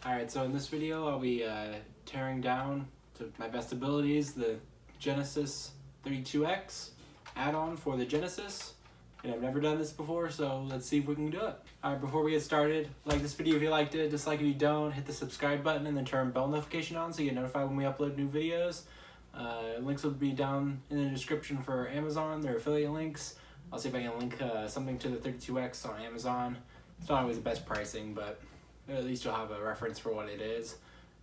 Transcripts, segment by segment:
Alright, so in this video I'll be tearing down, to my best abilities, the Genesis 32X add-on for the Genesis. And I've never done this before, so let's see if we can do it. Alright, before we get started, like this video if you liked it, dislike if you don't, hit the subscribe button and then turn bell notification on so you get notified when we upload new videos. Links will be down in the description for Amazon, their affiliate links. I'll see if I can link something to the 32X on Amazon. It's not always the best pricing, but at least you'll have a reference for what it is.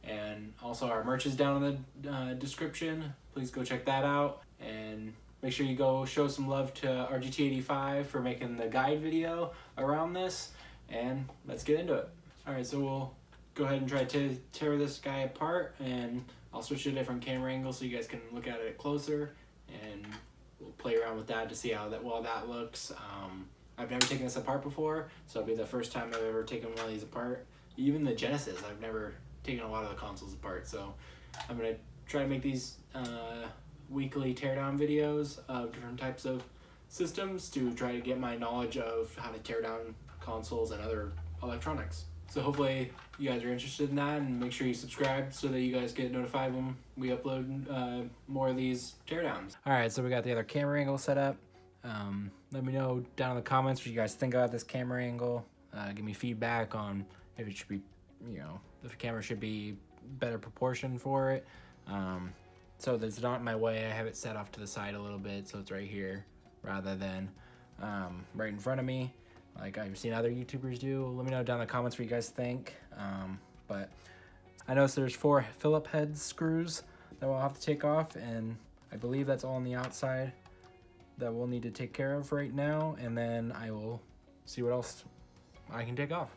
And also our merch is down in the description. Please go check that out. And make sure you go show some love to RGT85 for making the guide video around this. And let's get into it. Alright, so we'll go ahead and try to tear this guy apart. And I'll switch to a different camera angle so you guys can look at it closer. And we'll play around with that to see how that looks. I've never taken this apart before, so it'll be the first time I've ever taken one of these apart. Even the Genesis, I've never taken a lot of the consoles apart, so I'm going to try to make these weekly teardown videos of different types of systems to try to get my knowledge of how to tear down consoles and other electronics. So hopefully you guys are interested in that, and make sure you subscribe so that you guys get notified when we upload more of these teardowns. Alright, so we got the other camera angle set up. Let me know down in the comments what you guys think about this camera angle. Give me feedback on if it should be, if the camera should be better proportion for it. So that it's not in my way, I have it set off to the side a little bit so it's right here rather than right in front of me like I've seen other YouTubers do. Let me know down in the comments what you guys think. But I noticed there's 4 Phillips head screws that we'll have to take off, and I believe that's all on the outside that we'll need to take care of right now, and then I will see what else I can take off.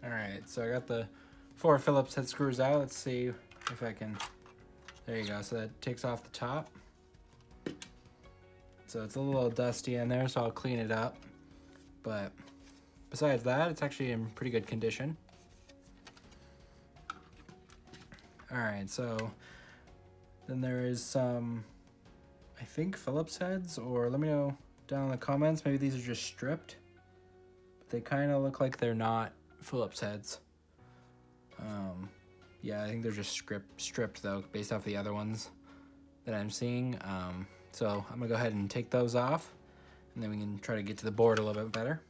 Alright, so I got the 4 Phillips head screws out. Let's see if I can, there you go, so that takes off the top. So it's a little dusty in there, so I'll clean it up. But besides that, it's actually in pretty good condition. Alright, so then there is some, I think, Phillips heads, or let me know down in the comments, maybe these are just stripped. But they kind of look like they're not Phillips heads. Yeah, I think they're just stripped though, based off the other ones that I'm seeing. So I'm gonna go ahead and take those off, and then we can try to get to the board a little bit better.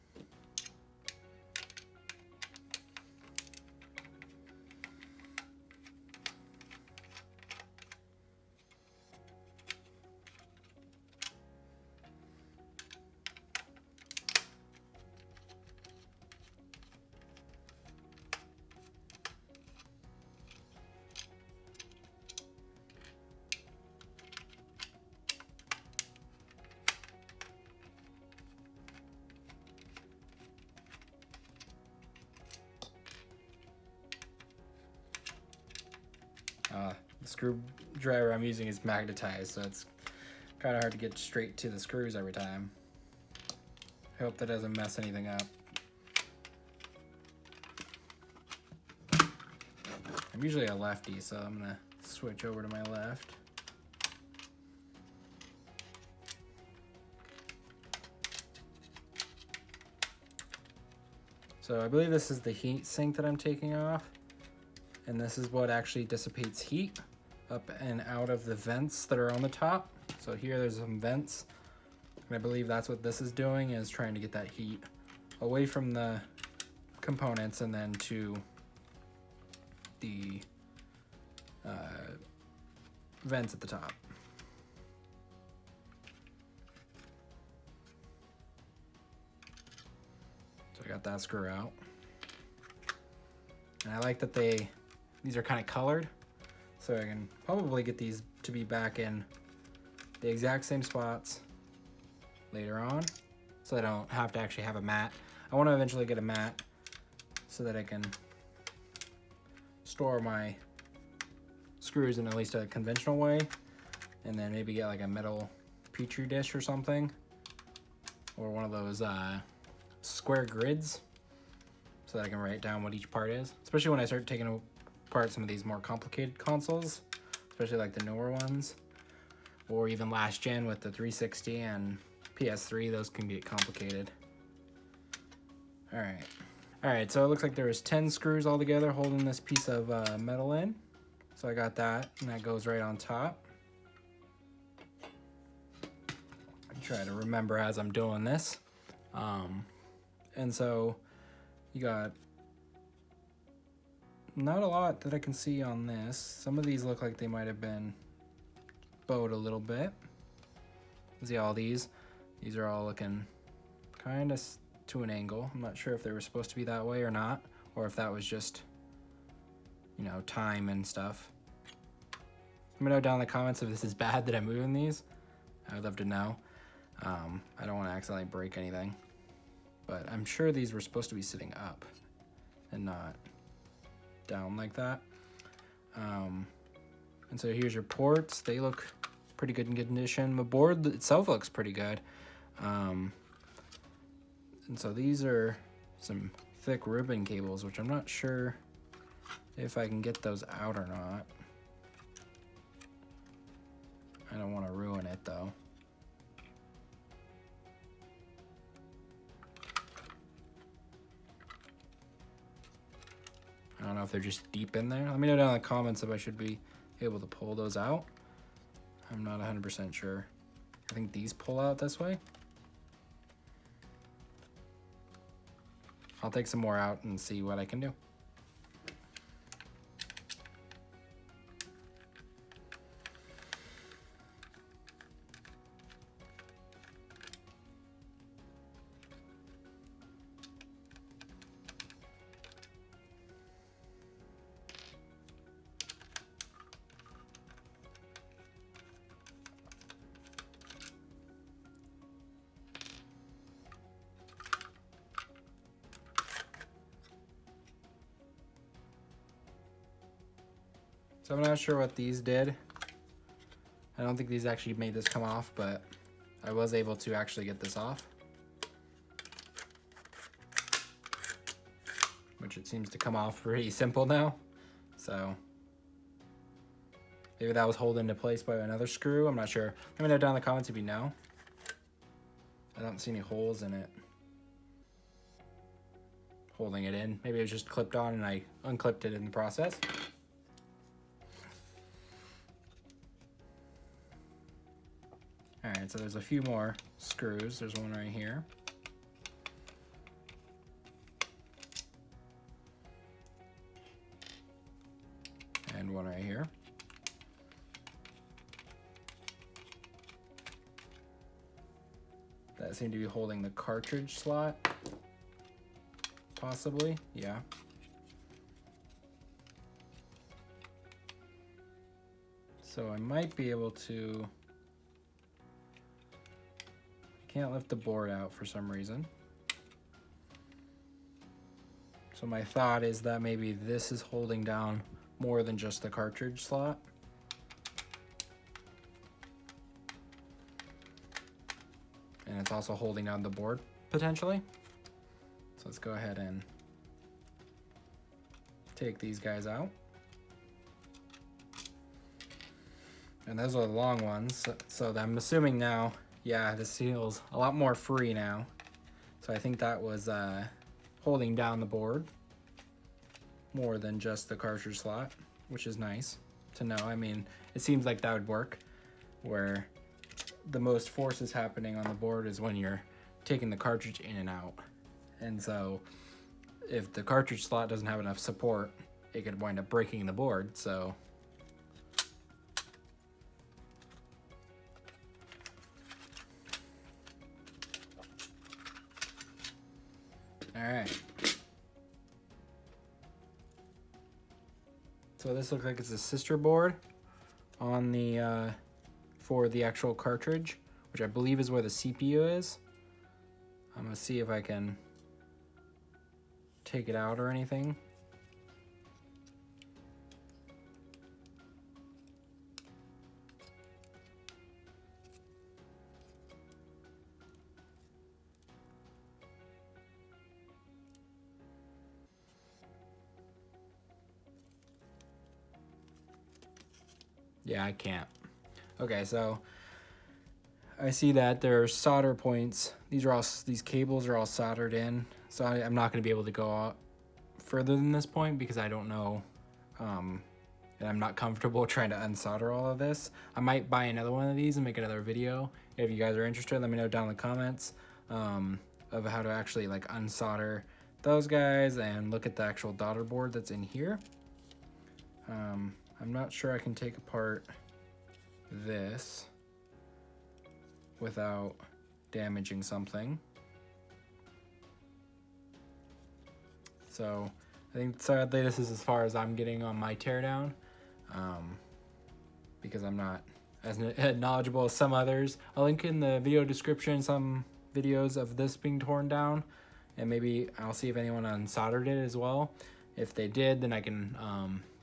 The screwdriver I'm using is magnetized, so it's kind of hard to get straight to the screws every time. I hope that doesn't mess anything up. I'm usually a lefty, so I'm gonna switch over to my left. So I believe this is the heat sink that I'm taking off, and this is what actually dissipates heat up and out of the vents that are on the top. So here there's some vents, and I believe that's what this is doing, is trying to get that heat away from the components and then to the vents at the top. got that screw out. And I like that these are kind of colored, so I can probably get these to be back in the exact same spots later on, so I don't have to actually have a mat. I want to eventually get a mat so that I can store my screws in at least a conventional way, and then maybe get like a metal petri dish or something, or one of those square grids, so that I can write down what each part is, especially when I start taking apart some of these more complicated consoles, especially like the newer ones, or even last gen with the 360 and PS3. Those can get complicated. Alright, so it looks like there was 10 screws all together holding this piece of metal in. So I got that, and that goes right on top. I try to remember as I'm doing this. And so you got not a lot that I can see on this. Some of these look like they might have been bowed a little bit. See all these? These are all looking kind of to an angle. I'm not sure if they were supposed to be that way or not, or if that was just, you know, time and stuff. Let me know down in the comments if this is bad that I'm moving these. I would love to know. I don't want to accidentally break anything, but I'm sure these were supposed to be sitting up and not down like that. And so here's your ports. They look pretty good in condition. The board itself looks pretty good. And so these are some thick ribbon cables, which I'm not sure if I can get those out or not. I don't want to ruin it though. I don't know if they're just deep in there. Let me know down in the comments if I should be able to pull those out. I'm not 100% sure. I think these pull out this way. I'll take some more out and see what I can do. So I'm not sure what these did. I don't think these actually made this come off, but I was able to actually get this off, which it seems to come off pretty simple now. So maybe that was held into place by another screw. I'm not sure. Let me know down in the comments if you know. I don't see any holes in it holding it in. Maybe it was just clipped on and I unclipped it in the process. Alright, so there's a few more screws. There's one right here. And one right here. That seemed to be holding the cartridge slot. Possibly, yeah. So I might be able to... Can't lift the board out for some reason. So my thought is that maybe this is holding down more than just the cartridge slot. And it's also holding down the board, potentially. So let's go ahead and take these guys out. And those are the long ones, so I'm assuming now, yeah, this feels a lot more free now. So I think that was holding down the board more than just the cartridge slot, which is nice to know. I mean, it seems like that would work, where the most force is happening on the board is when you're taking the cartridge in and out. And so if the cartridge slot doesn't have enough support, it could wind up breaking the board. So Alright. So this looks like it's a sister board on the for the actual cartridge, which I believe is where the CPU is. I'm gonna see if I can take it out or anything. Yeah, I can't. Okay, so I see that there's solder points. These cables are all soldered in. So I'm not going to be able to go out further than this point because I don't know, and I'm not comfortable trying to unsolder all of this. I might buy another one of these and make another video. If you guys are interested, let me know down in the comments of how to actually like unsolder those guys and look at the actual daughter board that's in here. I'm not sure I can take apart this without damaging something. So I think sadly this is as far as I'm getting on my teardown, because I'm not as knowledgeable as some others. I'll link in the video description some videos of this being torn down, and maybe I'll see if anyone unsoldered it as well. If they did, then I can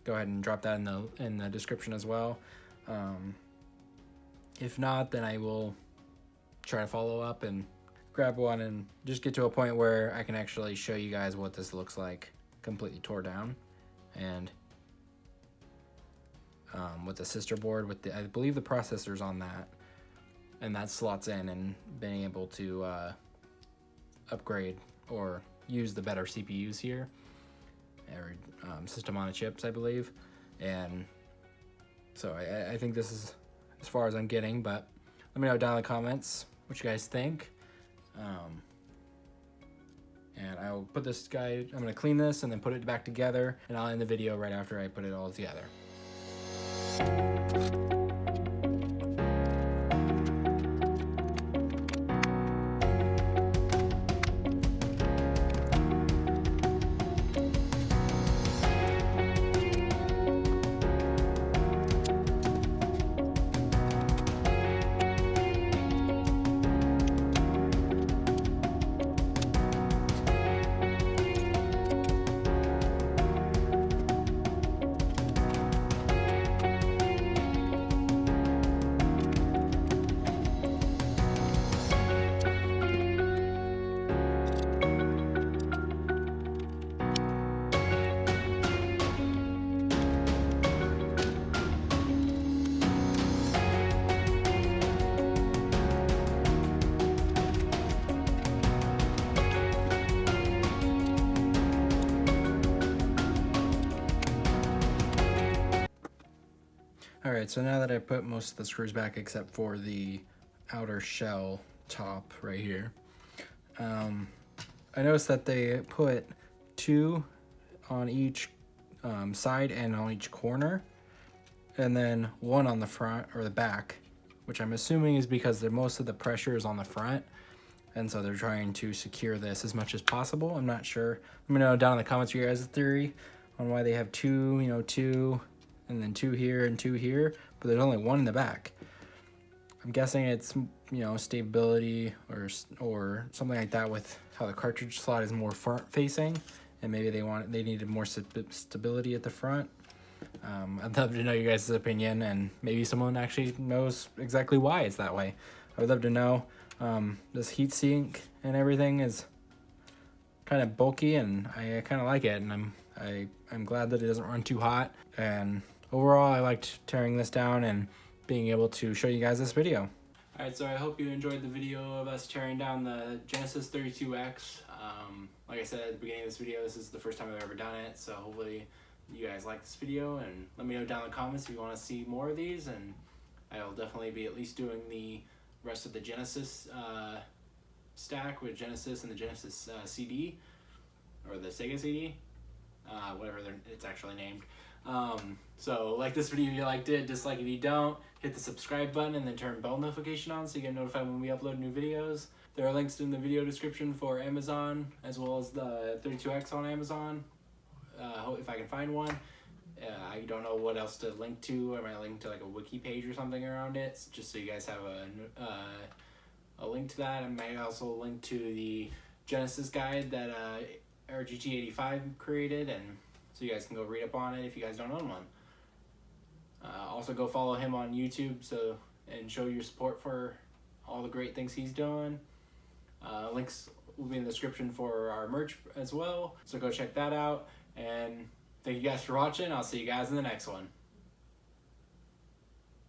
go ahead and drop that in the description as well. If not, then I will try to follow up and grab one and just get to a point where I can actually show you guys what this looks like completely tore down, and with the sister board with I believe the processor's on that, and that slots in, and being able to upgrade or use the better CPUs here, or system on a chips, I believe. And so I think this is as far as I'm getting, but let me know down in the comments what you guys think. And I'll put this guy, I'm gonna clean this and then put it back together, and I'll end the video right after I put it all together. Alright, so now that I put most of the screws back except for the outer shell top right here, I noticed that they put 2 on each side and on each corner, and then 1 on the front or the back, which I'm assuming is because most of the pressure is on the front, and so they're trying to secure this as much as possible. I'm not sure. Let me know down in the comments your guys' theory on why they have 2, 2, and then 2 here and 2 here, but there's only 1 in the back. I'm guessing it's, stability or something like that with how the cartridge slot is more front facing, and maybe they needed more stability at the front. I'd love to know you guys' opinion, and maybe someone actually knows exactly why it's that way. I would love to know. This heat sink and everything is kind of bulky, and I kind of like it, and I'm glad that it doesn't run too hot. And overall, I liked tearing this down and being able to show you guys this video. Alright, so I hope you enjoyed the video of us tearing down the Genesis 32X. Like I said at the beginning of this video, this is the first time I've ever done it, so hopefully you guys like this video, and let me know down in the comments if you want to see more of these, and I'll definitely be at least doing the rest of the Genesis stack with Genesis and the Genesis CD, or the Sega CD, whatever it's actually named. So like this video if you liked it, dislike if you don't, hit the subscribe button and then turn bell notification on so you get notified when we upload new videos. There are links in the video description for Amazon as well as the 32X on Amazon, if I can find one. I don't know what else to link to. I might link to like a wiki page or something around it, just so you guys have a link to that. I might also link to the Genesis guide that RGT85 created, and so you guys can go read up on it if you guys don't own one. Also go follow him on YouTube and show your support for all the great things he's doing. Links will be in the description for our merch as well, so go check that out. And thank you guys for watching. I'll see you guys in the next one.